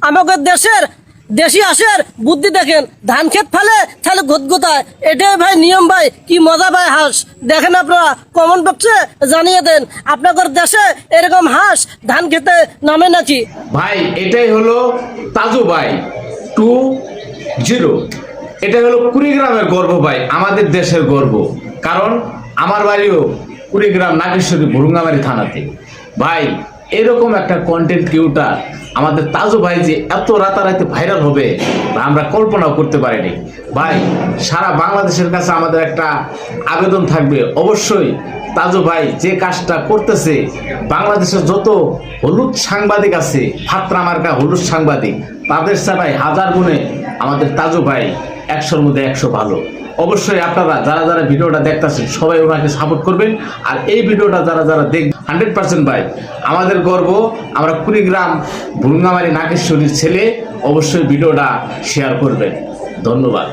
আমাদের দেশের দেশি হাঁসের বুদ্ধি দেখেন, ধান ক্ষেত ফেলে তাহলে গদগদায়। এটাই ভাই নিয়ম ভাই, কি মজা ভাই হাঁস। দেখেন আপনারা কমেন্ট বক্সে জানিয়ে দেন আপনাদের দেশে এরকম হাঁস ধান খেতে নামে নাকি। ভাই এটাই হলো তাজু ভাই 20। এটা হলো কুড়িগ্রামের গর্ব ভাই, আমাদের দেশের গর্ব। কারণ আমার বাড়িও কুড়িগ্রাম নাগেশ্বরী ভুরুঙ্গামারি থানাতে। ভাই এরকম একটা কন্টেন্ট ক্রিয়েটর আমাদের তাজু ভাই যে এত রাতারাতি ভাইরাল হবে আমরা কল্পনাও করতে পারিনি। ভাই সারা বাংলাদেশের কাছে আমাদের একটা আবেদন থাকবে, অবশ্যই তাজু ভাই যে কাজটা করতেছে, বাংলাদেশের যত হলুদ সাংবাদিক আছে, ফাত্রা মার্কা হলুদ সাংবাদিক, তাদের ছাড়াই হাজার গুণে আমাদের তাজু ভাই 100-র মধ্যে 100 ভালো। অবশ্যই আপনারা যারা যারা ভিডিওটা দেখতেছেন সবাই ওনাকে সাপোর্ট করবেন। আর এই ভিডিওটা যারা যারা দেখ 100% ভাই আমাদের গর্ব, আমরা কুড়িগ্রাম ভুরুঙ্গামারি নাগেশ্বরীর ছেলে। অবশ্যই ভিডিওটা শেয়ার করবেন। ধন্যবাদ।